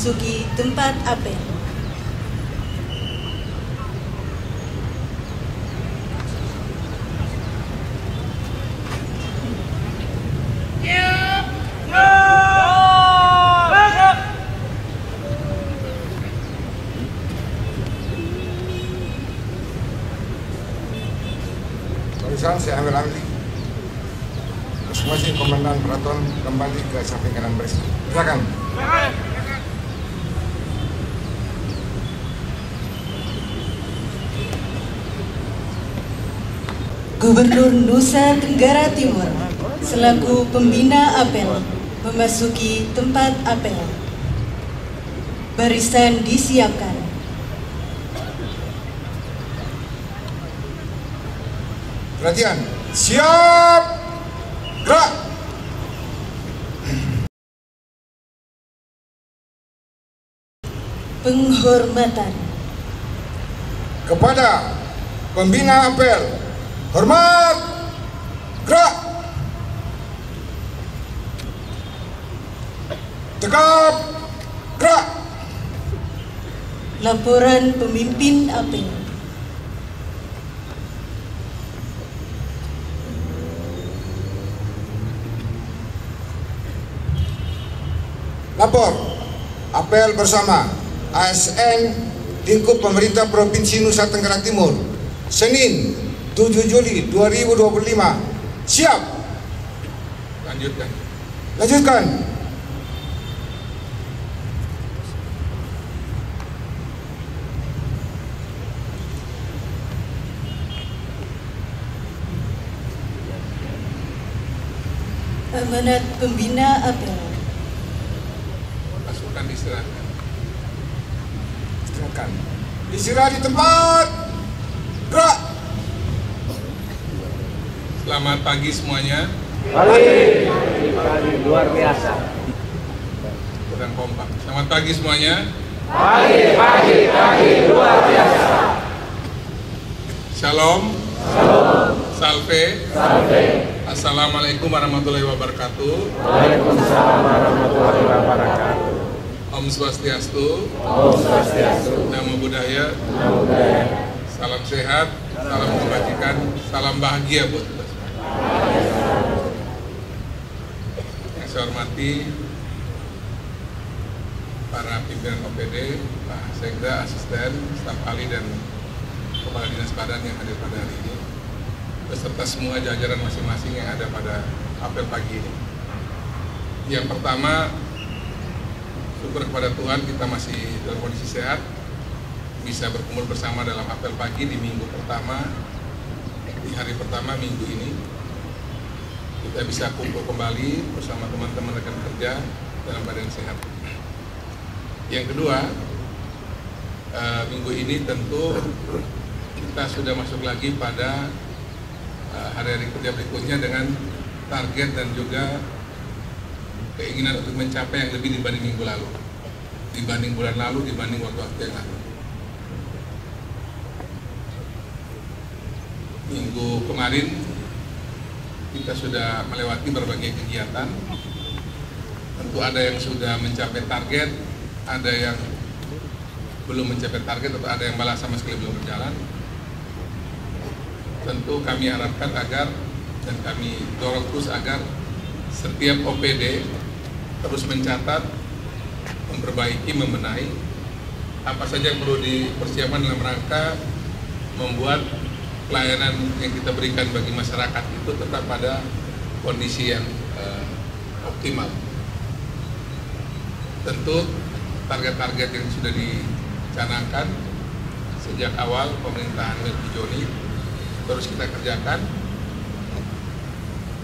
memasuki tempat apel. Barusan saya ambil alih. Masing-masing komandan peraton kembali ke samping kanan baris. Silakan. Gubernur Nusa Tenggara Timur selaku pembina apel memasuki tempat apel. Barisan disiapkan. Perhatian, siap, gerak. Penghormatan Kepada pembina apel, hormat, gerak. Tegap, gerak. Laporan pemimpin apel. Lapor, apel bersama ASN lingkup pemerintah Provinsi Nusa Tenggara Timur, Senin 7 Juli 2025. Siap. Lanjutkan. Amanat pembina apel. Pasukan istirahat. Istirahat di tempat. Gerak. Selamat pagi semuanya. Pagi luar biasa. Kurang kompak. Selamat pagi semuanya. Pagi luar biasa. Shalom. Shalom. Salve. Salve. Assalamualaikum warahmatullahi wabarakatuh. Waalaikumsalam warahmatullahi wabarakatuh. Om Swastiastu. Om Swastiastu. Namo Buddhaya. Namo Buddhaya. Salam sehat, salam kebajikan, salam bahagia buat kita semua. Yang saya hormati para pimpinan OPD, Pak Sekda, asisten, staf ahli dan kepala dinas badan yang hadir pada hari ini, beserta semua jajaran masing-masing yang ada pada apel pagi ini. Yang pertama, syukur kepada Tuhan kita masih dalam kondisi sehat, bisa berkumpul bersama dalam apel pagi di minggu pertama, di hari pertama minggu ini. Kita bisa kumpul kembali bersama teman-teman rekan kerja dalam badan sehat. Yang kedua, minggu ini tentu kita sudah masuk lagi pada hari-hari kerja berikutnya dengan target dan juga keinginan untuk mencapai yang lebih dibanding minggu lalu, dibanding bulan lalu, dibanding waktu-waktu yang lalu. Minggu kemarin kita sudah melewati berbagai kegiatan. Tentu ada yang sudah mencapai target, ada yang belum mencapai target, atau ada yang malah sama sekali belum berjalan. Tentu kami harapkan agar, dan kami dorong terus agar setiap OPD terus mencatat, memperbaiki, membenahi apa saja yang perlu dipersiapkan dalam rangka membuat pelayanan yang kita berikan bagi masyarakat itu tetap pada kondisi yang optimal. Tentu target-target yang sudah dicanangkan sejak awal pemerintahan Wilky Joni terus kita kerjakan.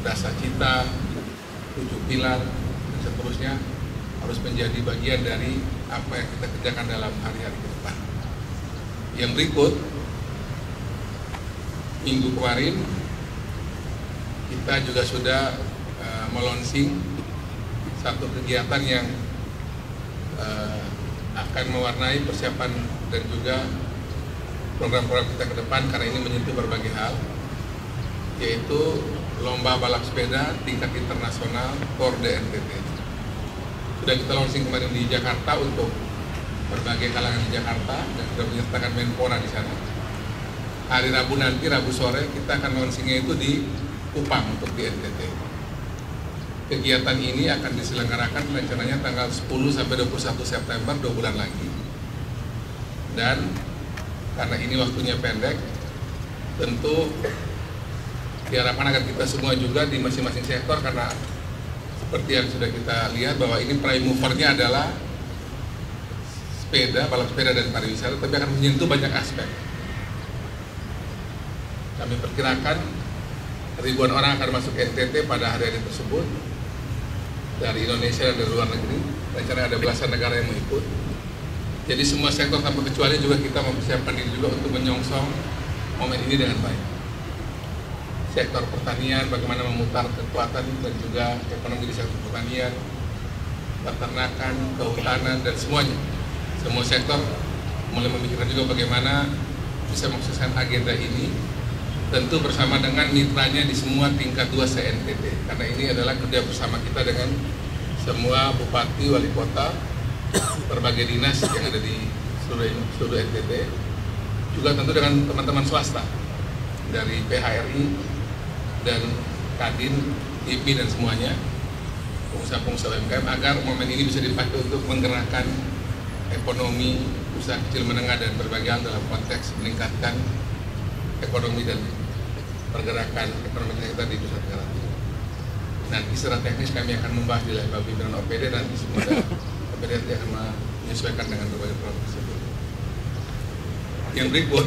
Dasar cita, 7 pilar, dan seterusnya harus menjadi bagian dari apa yang kita kerjakan dalam hari-hari ke depan. Yang berikut, minggu kemarin kita juga sudah melonsing satu kegiatan yang akan mewarnai persiapan dan juga program-program kita ke depan, karena ini menyentuh berbagai hal, yaitu lomba balap sepeda tingkat internasional Tour de NTT. sudah kita launching kemarin di Jakarta untuk berbagai kalangan di Jakarta dan sudah menyertakan Menpora di sana. Hari Rabu nanti, Rabu sore, kita akan launchingnya itu di Kupang untuk di NTT. Kegiatan ini akan diselenggarakan rencananya tanggal 10 sampai 21 September, 2 bulan lagi. Dan karena ini waktunya pendek, tentu diharapkan agar kita semua juga di masing-masing sektor, karena seperti yang sudah kita lihat bahwa ini prime movernya adalah sepeda, balap sepeda dan pariwisata, tapi akan menyentuh banyak aspek. Kami perkirakan ribuan orang akan masuk NTT pada hari-hari tersebut dari Indonesia dan dari luar negeri. Rencananya ada belasan negara yang mengikut. Jadi semua sektor tanpa kecuali juga kita mempersiapkan diri juga untuk menyongsong momen ini dengan baik. Sektor pertanian, bagaimana memutar kekuatan dan juga ekonomi di sektor pertanian, peternakan, kehutanan, dan semuanya. Semua sektor mulai memikirkan juga bagaimana bisa mensukseskan agenda ini, tentu bersama dengan mitranya di semua tingkat 2 se-NTT, karena ini adalah kerja bersama kita dengan semua bupati, wali kota, berbagai dinas yang ada di seluruh NTT, juga tentu dengan teman-teman swasta dari PHRI dan Kadin, IPI dan semuanya, pengusaha-pengusaha UMKM, agar momen ini bisa dipakai untuk menggerakkan ekonomi, usaha kecil menengah dan berbagai hal dalam konteks meningkatkan ekonomi dan pergerakan ekonomi kita di Nusa Tenggara Timur. Nanti secara teknis kami akan membahas di level pimpinan OPD, nanti semua OPD nanti akan menyesuaikan dengan berbagai program tersebut. Yang berikut,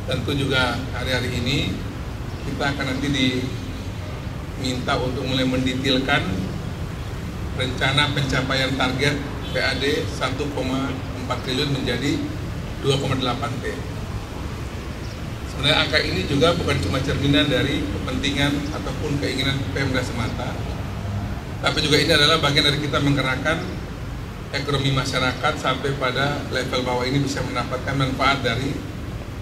tentu juga hari-hari ini kita akan nanti diminta untuk mulai mendetailkan rencana pencapaian target PAD 1,4 triliun menjadi 2,8 T. Sebenarnya angka ini juga bukan cuma cerminan dari kepentingan ataupun keinginan Pemda semata, tapi juga ini adalah bagian dari kita menggerakkan ekonomi masyarakat sampai pada level bawah ini bisa mendapatkan manfaat dari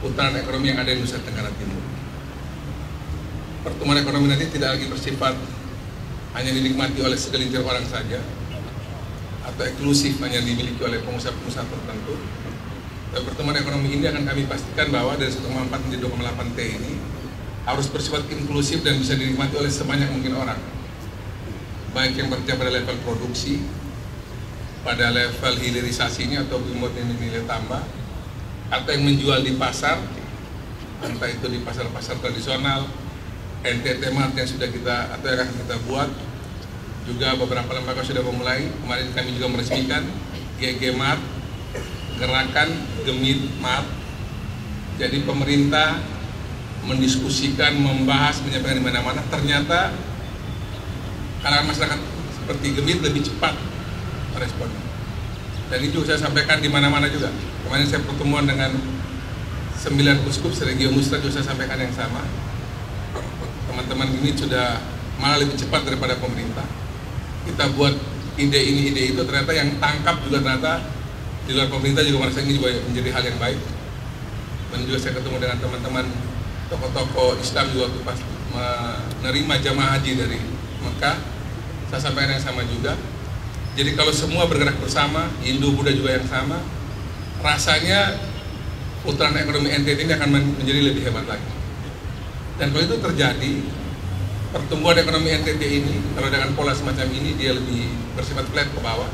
putaran ekonomi yang ada di Nusa Tenggara Timur. Pertumbuhan ekonomi nanti tidak lagi bersifat hanya dinikmati oleh segelintir orang saja atau eksklusif hanya dimiliki oleh pengusaha-pengusaha tertentu. Dan pertumbuhan ekonomi ini akan kami pastikan bahwa dari 1,4 menjadi 2,8 T ini harus bersifat inklusif dan bisa dinikmati oleh sebanyak mungkin orang, baik yang bekerja pada level produksi, pada level hilirisasinya atau membuat nilai tambah, atau yang menjual di pasar, entah itu di pasar-pasar tradisional, NTT Mart yang sudah kita atau yang akan kita buat. Juga beberapa lembaga sudah memulai. Kemarin kami juga meresmikan GG Mart, gerakan Gemit Mart. Jadi pemerintah mendiskusikan, membahas, menyampaikan di mana-mana. Ternyata kalangan masyarakat seperti Gemit lebih cepat responnya. Dan itu saya sampaikan di mana-mana juga. Kemarin saya pertemuan dengan 9 uskup seregio Mustra juga saya sampaikan yang sama. Teman-teman ini sudah malah lebih cepat daripada pemerintah. Kita buat ide ini, ide itu, ternyata yang tangkap juga ternyata di luar pemerintah juga merasa ini juga menjadi hal yang baik. Dan juga saya ketemu dengan teman-teman tokoh-tokoh Islam juga waktu pas menerima jamaah haji dari Mekah, saya sampaikan yang sama juga. Jadi kalau semua bergerak bersama, Hindu, Buddha juga yang sama, rasanya putaran ekonomi NTT ini akan menjadi lebih hebat lagi. Dan kalau itu terjadi, pertumbuhan ekonomi NTT ini, kalau dengan pola semacam ini, dia lebih bersifat flat ke bawah.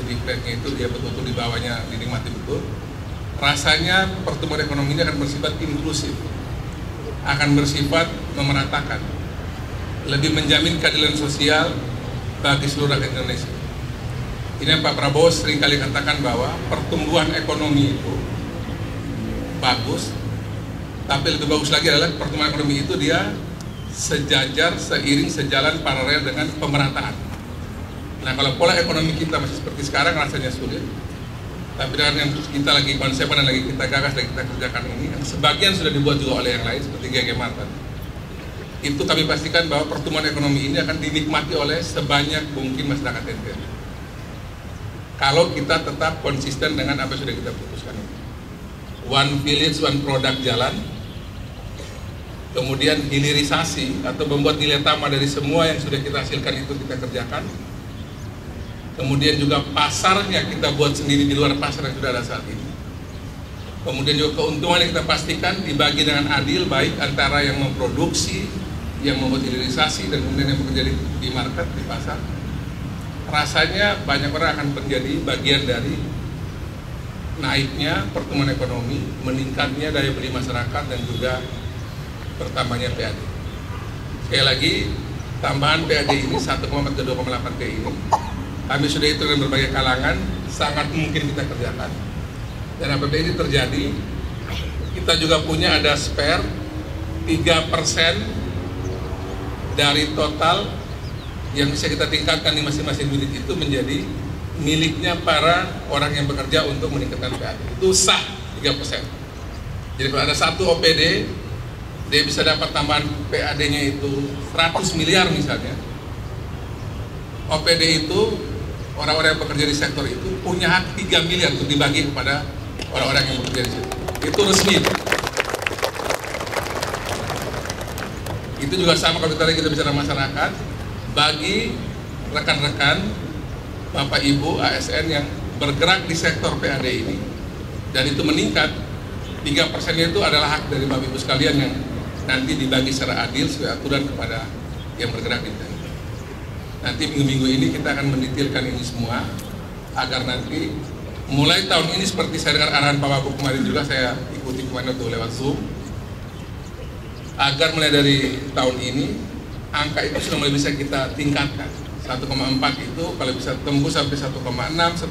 Jadi flatnya itu dia betul-betul di bawahnya dinikmati betul. Rasanya pertumbuhan ekonomi ini akan bersifat inklusif, akan bersifat memeratakan, lebih menjamin keadilan sosial bagi seluruh rakyat Indonesia. Ini yang Pak Prabowo seringkali katakan bahwa pertumbuhan ekonomi itu bagus, tapi lebih bagus lagi adalah pertumbuhan ekonomi itu dia sejajar, seiring, sejalan, paralel dengan pemerataan. Nah, kalau pola ekonomi kita masih seperti sekarang rasanya sulit. Tapi dengan yang kita lagi konsepkan dan lagi kita gagas dan kita kerjakan ini, yang sebagian sudah dibuat juga oleh yang lain seperti GG Mart. Itu kami pastikan bahwa pertumbuhan ekonomi ini akan dinikmati oleh sebanyak mungkin masyarakat NTT. Kalau kita tetap konsisten dengan apa yang sudah kita putuskan. One village, one product jalan. Kemudian hilirisasi atau membuat nilai tambah dari semua yang sudah kita hasilkan itu kita kerjakan. Kemudian juga pasarnya kita buat sendiri di luar pasar yang sudah ada saat ini. Kemudian juga keuntungan yang kita pastikan dibagi dengan adil, baik antara yang memproduksi, yang membuat hilirisasi, dan kemudian yang bekerja di market, di pasar. Rasanya banyak orang akan menjadi bagian dari naiknya pertumbuhan ekonomi, meningkatnya daya beli masyarakat, dan juga bertambahnya PAD. Sekali lagi, tambahan PAD ini 1,4 ke 2,8 T ini kami sudah hitung dengan berbagai kalangan, sangat mungkin kita kerjakan. Dan apabila ini terjadi, kita juga punya ada spare 3% dari total yang bisa kita tingkatkan di masing-masing unit itu menjadi miliknya para orang yang bekerja untuk meningkatkan PAD. Itu sah 3%. Jadi kalau ada satu OPD, dia bisa dapat tambahan PAD-nya itu 100 miliar misalnya. OPD itu, orang-orang yang bekerja di sektor itu punya hak 3 miliar untuk dibagi kepada orang-orang yang bekerja di situ. Itu resmi. Itu juga sama kalau kita bicara masyarakat, bagi rekan-rekan Bapak Ibu ASN yang bergerak di sektor PAD ini, dan itu meningkat, 3% itu adalah hak dari Bapak Ibu sekalian yang nanti dibagi secara adil sesuai aturan kepada yang bergerak di bidang itu. Nanti minggu-minggu ini kita akan mendetailkan ini semua, agar nanti mulai tahun ini, seperti saya dengar arahan Pak Wagub kemarin juga, saya ikuti kemarin itu lewat Zoom, agar mulai dari tahun ini angka itu sudah mulai bisa kita tingkatkan. 1,4 itu kalau bisa tembus sampai 1,6, 1,7,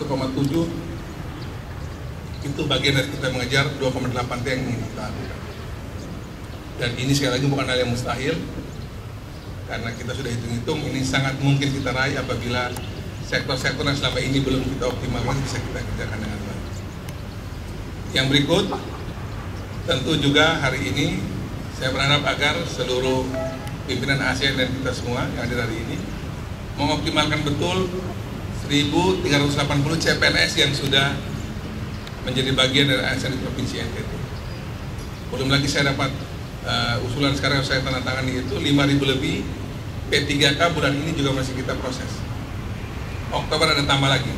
itu bagian dari kita mengejar 2,8 T yang ingin kita lakukan. Dan ini sekali lagi bukan hal yang mustahil, karena kita sudah hitung-hitung ini sangat mungkin kita raih apabila sektor-sektor yang selama ini belum kita optimalkan bisa kita kerjakan dengan baik. Yang berikut, tentu juga hari ini saya berharap agar seluruh pimpinan ASN dan kita semua yang hadir hari ini mengoptimalkan betul 1.380 CPNS yang sudah menjadi bagian dari ASN di Provinsi NTT. Belum lagi saya dapat usulan sekarang yang saya tanda tangani itu 5.000 lebih P3K bulan ini juga masih kita proses. Oktober ada tambah lagi.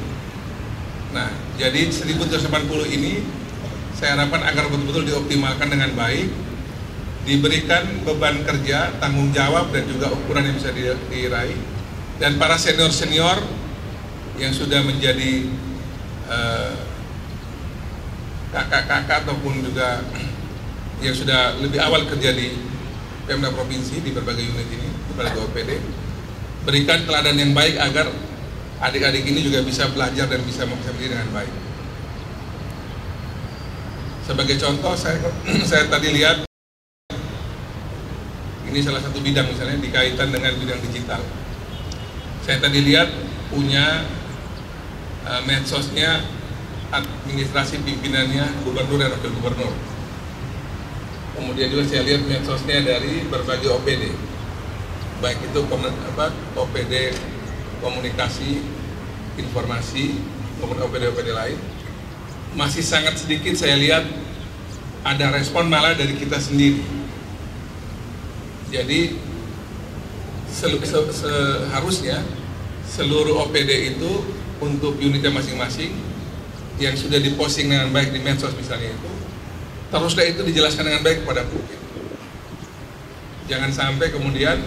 Nah, jadi 1.380 ini saya harapkan agar betul-betul dioptimalkan dengan baik, diberikan beban kerja, tanggung jawab, dan juga ukuran yang bisa diraih. Dan para senior-senior yang sudah menjadi kakak-kakak ataupun juga yang sudah lebih awal kerja di Pemda Provinsi di berbagai unit ini, di berbagai OPD, berikan teladan yang baik agar adik-adik ini juga bisa belajar dan bisa memperbaiki dengan baik. Sebagai contoh, saya tadi lihat ini salah satu bidang misalnya dikaitan dengan bidang digital. Saya tadi lihat punya medsosnya administrasi pimpinannya gubernur dan wakil gubernur. Kemudian juga saya lihat medsosnya dari berbagai OPD, baik itu OPD komunikasi, informasi, maupun OPD-OPD lain. Masih sangat sedikit saya lihat ada respon malah dari kita sendiri. Jadi seharusnya seluruh OPD itu untuk unitnya masing-masing yang sudah diposting dengan baik di medsos misalnya itu, teruslah itu dijelaskan dengan baik kepada publik. Jangan sampai kemudian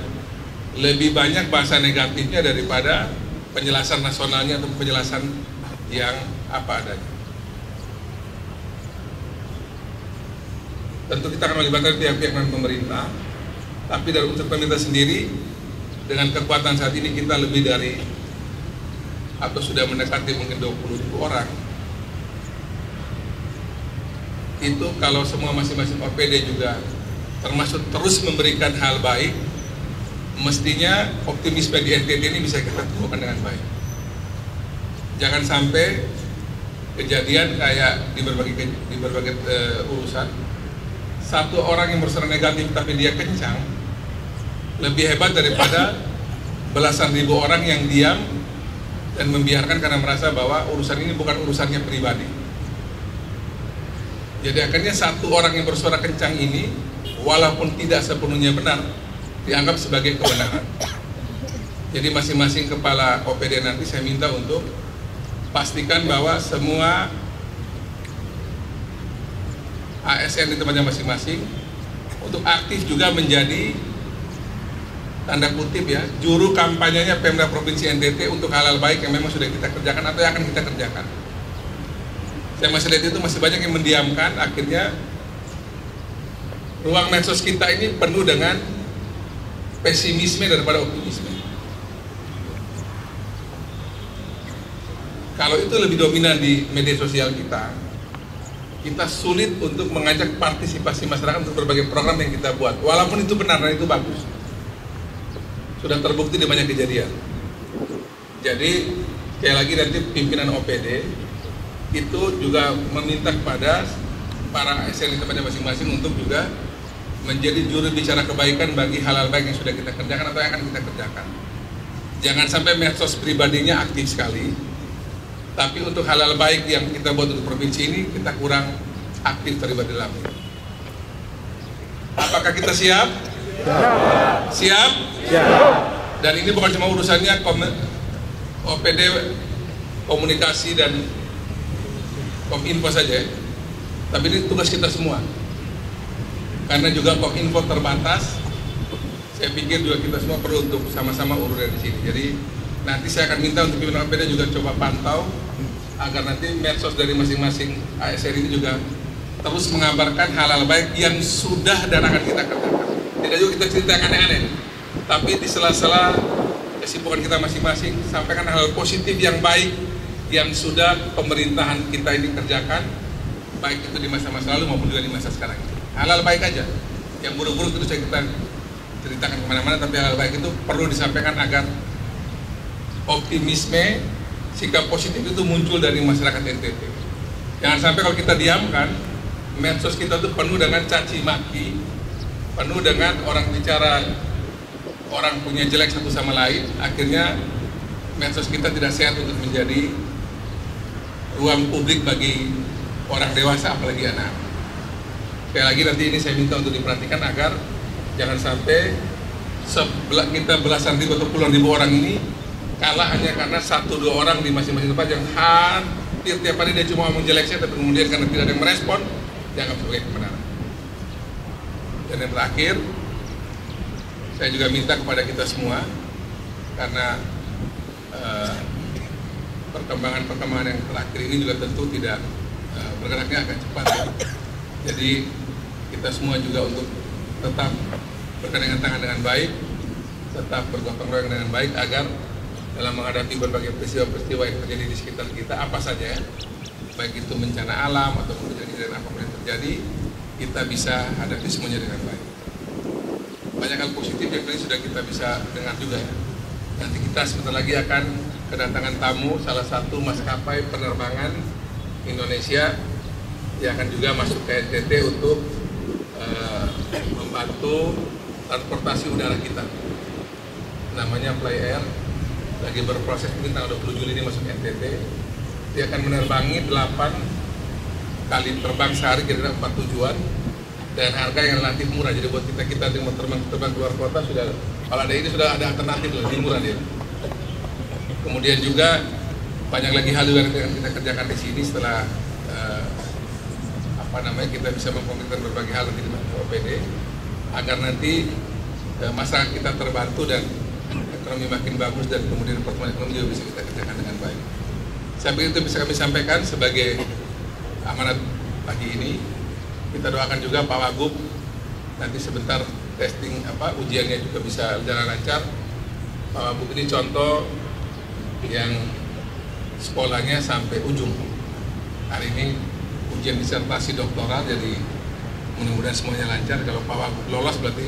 lebih banyak bahasa negatifnya daripada penjelasan nasionalnya atau penjelasan yang apa adanya. Tentu kita akan melibatkan pihak-pihak non pemerintah, tapi dari unsur pemerintah sendiri dengan kekuatan saat ini kita lebih dari atau sudah mendekati mungkin 20.000 orang. Itu kalau semua masing-masing OPD juga termasuk terus memberikan hal baik, mestinya optimisme di NTT ini bisa kita tumbuhkan dengan baik. Jangan sampai kejadian kayak di berbagai urusan, satu orang yang bersuara negatif tapi dia kencang lebih hebat daripada belasan ribu orang yang diam dan membiarkan karena merasa bahwa urusan ini bukan urusannya pribadi. Jadi akhirnya satu orang yang bersuara kencang ini walaupun tidak sepenuhnya benar dianggap sebagai kebenaran. Jadi masing-masing kepala OPD nanti saya minta untuk pastikan bahwa semua ASN di tempatnya masing-masing untuk aktif juga menjadi tanda kutip ya juru kampanyenya Pemda Provinsi NTT untuk halal baik yang memang sudah kita kerjakan atau yang akan kita kerjakan. Saya masih lihat itu masih banyak yang mendiamkan, akhirnya ruang medsos kita ini penuh dengan pesimisme daripada optimisme. Kalau itu lebih dominan di media sosial kita sulit untuk mengajak partisipasi masyarakat untuk berbagai program yang kita buat. Walaupun itu benar dan itu bagus, sudah terbukti di banyak kejadian. Jadi sekali lagi nanti pimpinan OPD itu juga meminta kepada para ASN di tempatnya masing-masing untuk juga menjadi juru bicara kebaikan bagi halal baik yang sudah kita kerjakan atau yang akan kita kerjakan. Jangan sampai medsos pribadinya aktif sekali, tapi untuk halal baik yang kita buat untuk provinsi ini kita kurang aktif terlibat dalam itu. Apakah kita siap? Siap? Siap. Dan ini bukan cuma urusannya OPD komunikasi dan Kominfo saja, tapi ini tugas kita semua. Karena juga Kominfo terbatas, saya pikir juga kita semua perlu untuk sama-sama urus dari sini. Jadi nanti saya akan minta untuk pimpinan OPD juga coba pantau agar nanti medsos dari masing-masing ASN ini juga terus mengabarkan halal baik yang sudah dan akan kita kerjakan. Tidak juga kita ceritakan aneh-aneh, tapi di sela-sela kesibukan kita masing-masing sampaikan hal positif yang baik yang sudah pemerintahan kita ini kerjakan, baik itu di masa-masa lalu maupun juga di masa sekarang. Halal baik aja, yang buruk-buruk itu saya kita ceritakan kemana-mana, tapi halal baik itu perlu disampaikan agar optimisme, sikap positif itu muncul dari masyarakat NTT. Jangan sampai kalau kita diamkan, medsos kita itu penuh dengan caci maki, penuh dengan orang bicara, orang punya jelek satu sama lain, akhirnya medsos kita tidak sehat untuk menjadi ruang publik bagi orang dewasa apalagi anak. Sekali lagi nanti ini saya minta untuk diperhatikan agar jangan sampai kita belasan ribu atau puluhan ribu orang ini kalah hanya karena 1-2 orang di masing-masing tempat yang hampir tiap hari dia cuma ngomong jelek saya, tapi kemudian karena tidak ada yang merespon dianggap sebagai kebenaran. Dan yang terakhir, saya juga minta kepada kita semua, karena perkembangan yang terakhir ini juga tentu tidak bergeraknya agak cepat. Jadi kita semua juga untuk tetap bergandengan tangan dengan baik, tetap bergotong royong dengan baik agar dalam menghadapi berbagai peristiwa-peristiwa yang terjadi di sekitar kita, apa saja, baik itu bencana alam atau kejadian apapun yang terjadi, kita bisa hadapi semuanya dengan baik. Banyak hal positif yang tadi sudah kita bisa dengar juga ya. Nanti kita sebentar lagi akan kedatangan tamu salah satu maskapai penerbangan Indonesia yang akan juga masuk ke NTT untuk membantu transportasi udara kita. Namanya Fly Air, lagi berproses mungkin tanggal 20 Juli ini masuk NTT. Dia akan menerbangi 8 kali terbang sehari, kira-kira 4 tujuan, dan harga yang relatif murah. Jadi buat kita yang mau terbang keluar kota sudah, kalau ada ini sudah ada alternatif lebih murah dia. Kemudian juga banyak lagi hal yang kita kerjakan di sini setelah kita bisa mengkomunikasikan berbagai hal nanti di OPD agar nanti masyarakat kita terbantu dan ekonomi makin bagus, dan kemudian pertumbuhan ekonomi juga bisa kita kerjakan dengan baik. Sampai itu bisa kami sampaikan sebagai amanat pagi ini. Kita doakan juga Pak Wagub nanti sebentar testing ujiannya juga bisa jalan lancar. Pak Wagub ini contoh yang sekolahnya sampai ujung. Hari ini ujian disertasi doktoral, jadi mudah-mudahan semuanya lancar. Kalau Pak Wagub lolos berarti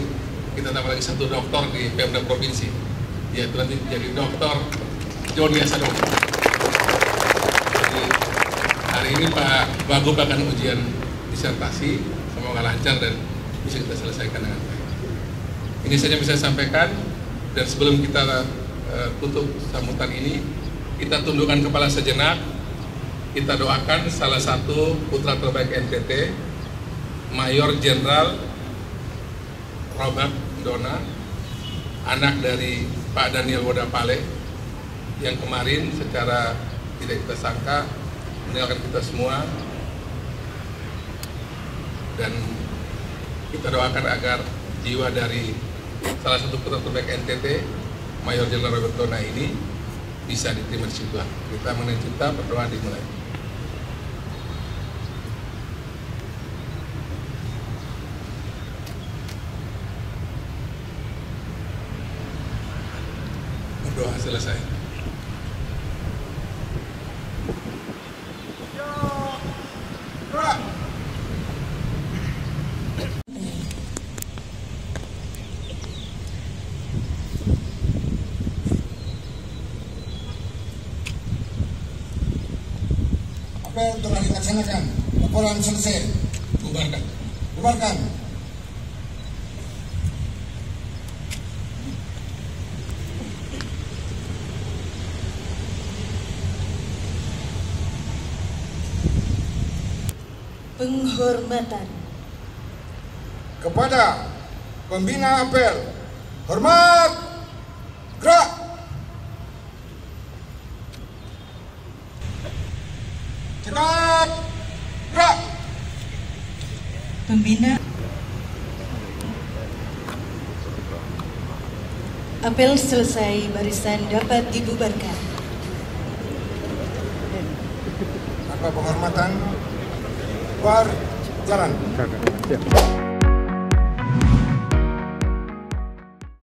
kita tambah lagi 1 doktor di Pemda Provinsi, yaitu nanti jadi Dokter Joni Asadowo. Jadi hari ini Pak Wagub akan ujian disertasi, semoga lancar dan bisa kita selesaikan dengan baik. Ini saja bisa saya sampaikan, dan sebelum kita tutup sambutan ini, kita tundukkan kepala sejenak. Kita doakan salah satu putra terbaik NTT, Mayor Jenderal Robert Dona, anak dari Pak Daniel Wodapale yang kemarin secara tidak kita sangka meninggalkan kita semua, dan kita doakan agar jiwa dari salah satu putra terbaik NTT, Mayor Jenderal Robert Tona ini bisa diterima di situ. Kita meninjau berdoa dimulai. Berdoa selesai. Apel telah dilaksanakan. Laporan selesai. Bubarkan. Bubarkan. Penghormatan. Kepada pembina apel, hormat, gerak. Cepat, gerak. Pembina. Apel selesai, barisan dapat dibubarkan. Tanpa penghormatan, bubar, jalan.